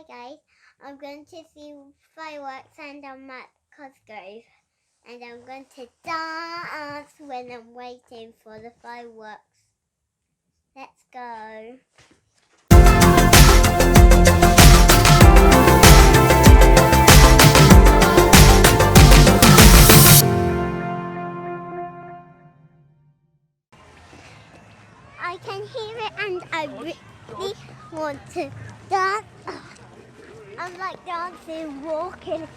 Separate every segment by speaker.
Speaker 1: Hi guys, I'm going to see fireworks and I'm at Cosgrove and I'm going to dance when I'm waiting for the fireworks. Let's go. I can hear it and I really want to dance. I'm like dancing, walking.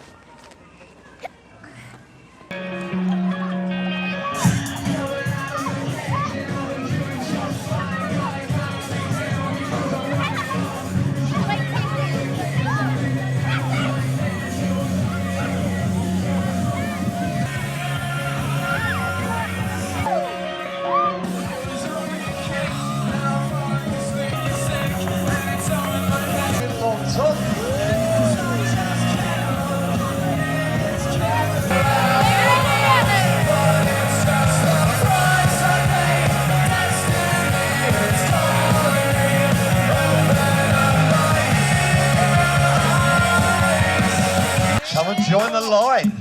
Speaker 2: Come and join the line.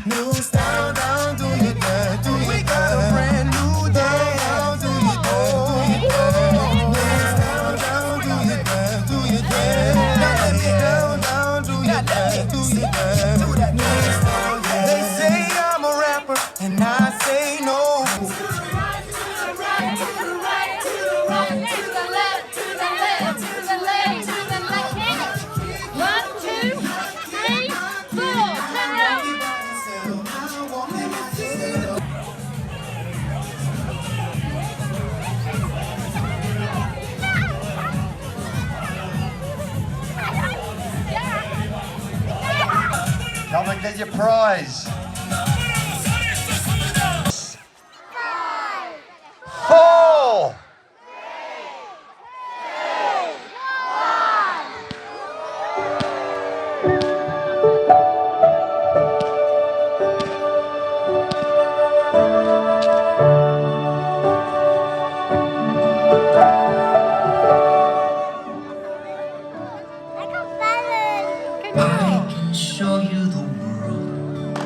Speaker 3: New style down, do you dare, do you dare? A brand new day, down, do you dare, do you dare? New style down, do you dare, do you dare? Now let me down, do you dare, do you dare? New style, yeah. They say I'm a rapper, and I say no.
Speaker 2: Come and get your prize.
Speaker 1: 5,
Speaker 2: 4.
Speaker 1: I got balance.
Speaker 4: I can show you the world,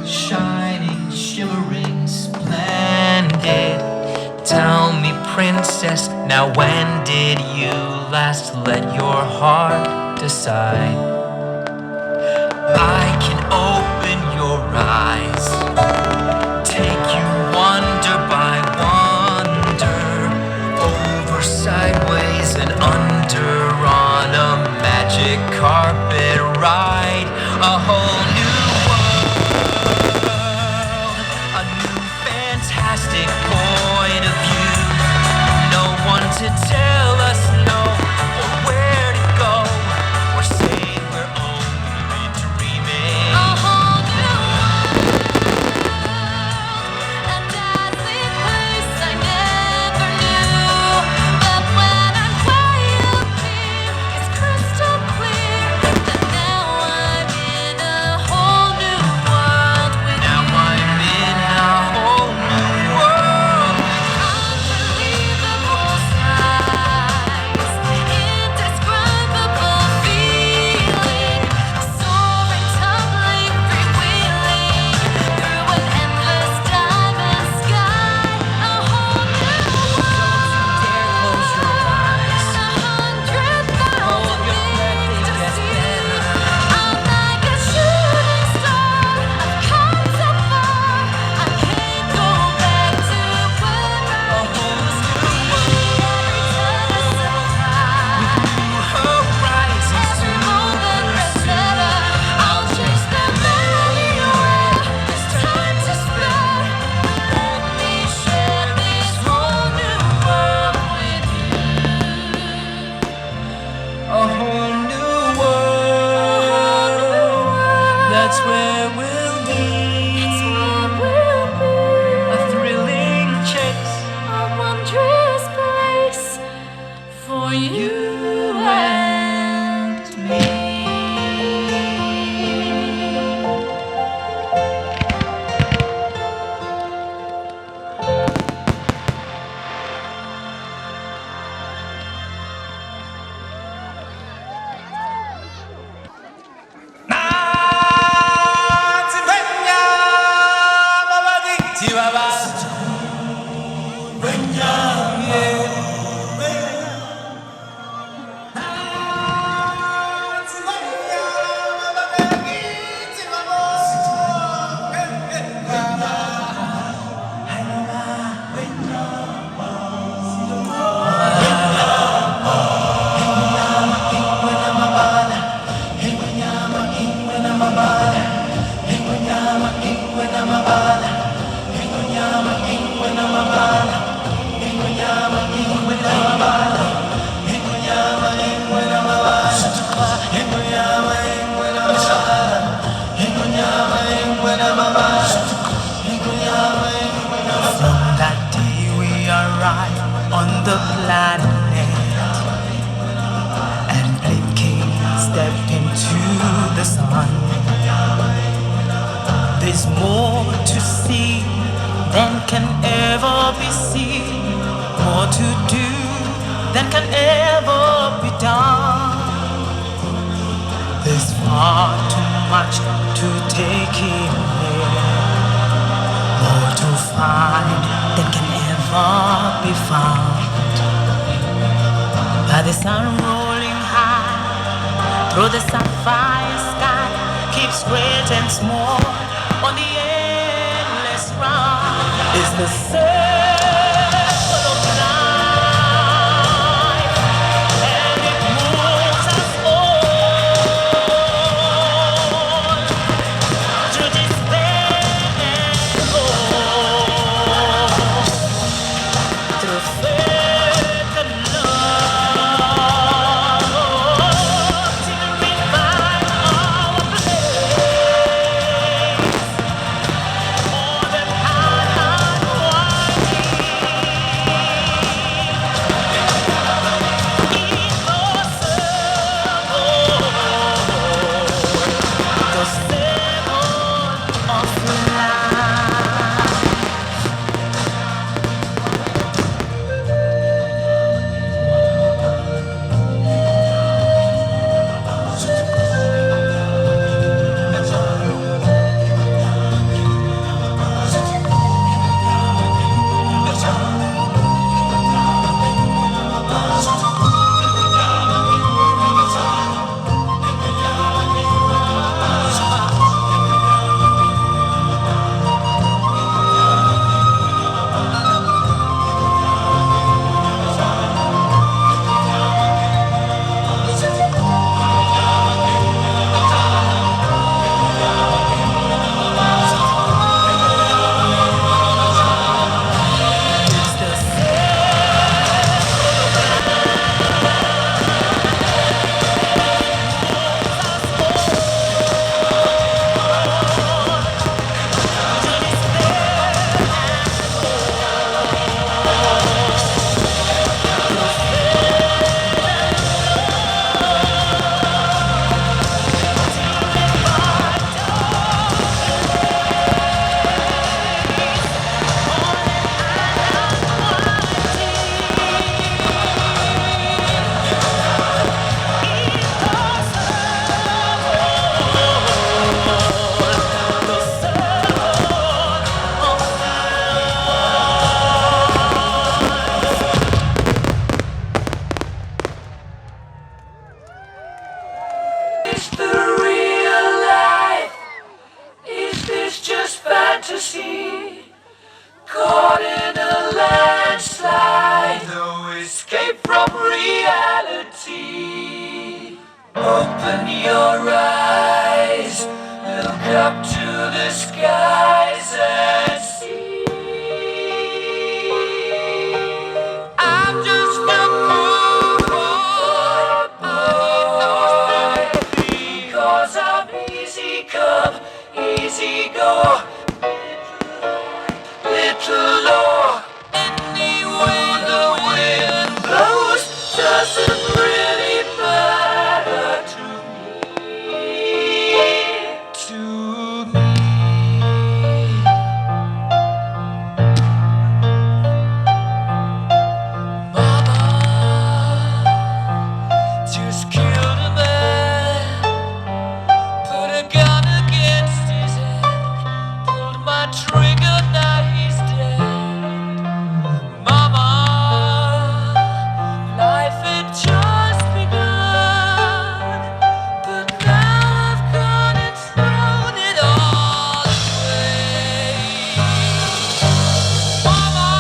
Speaker 4: shining, shimmering, splendid. Tell me, princess, now when did you last let your heart decide? I can open your eyes, take you wonder by wonder, over, sideways, and under on a magic carpet ride, a whole new world, a new fantastic point of view. No one to tell us no or where to go. We're saying we're only dreaming. A whole new world, a dazzling place I never knew. But when I'm way up here, it's crystal clear. to the sun. There's more to see than can ever be seen, more to do than can ever be done. There's far too much to take in here, more to find than can ever be found. By the sun rolling high through the sapphire sky, keeps great and small on the endless run. Is the circle of life, and it moves us all through despair and hope, through faith and love, till we find our place on the path unwinding in the circle of life. It's the Is the real life? Is this just fantasy? Caught in a landslide, no escape from reality. Open your eyes, look up to the skies and see. I'm just a poor boy, because I'm easy come, easy go. Little Lord, any way the wind blows doesn't really matter to me. To me. Mama just killed a man, put a gun against his head, pulled my trigger, now he's dead. Mama, life had just begun, but now I've gone and thrown it all away. Mama,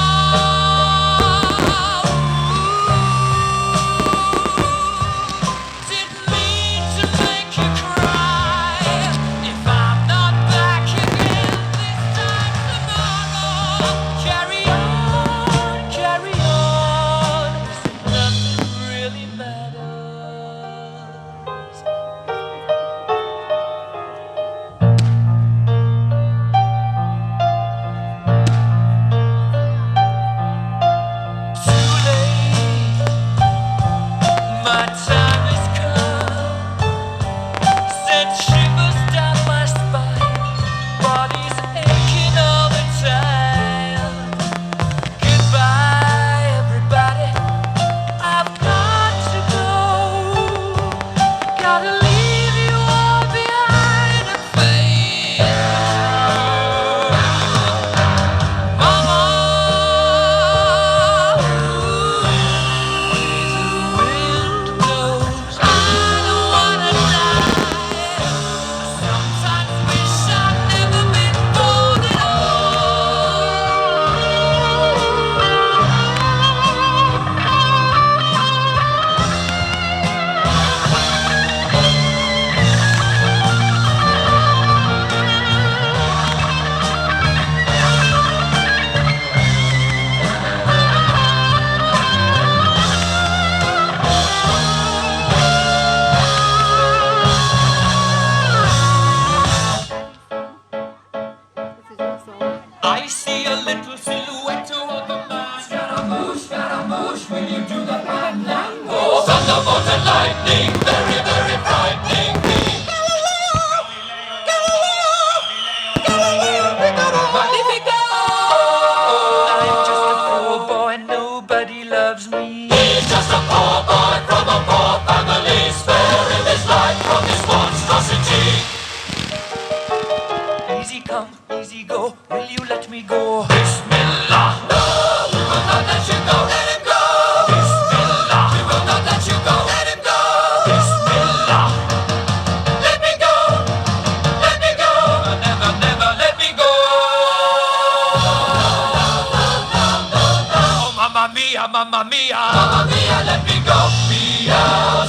Speaker 3: Mamma mia, let me go. Mia.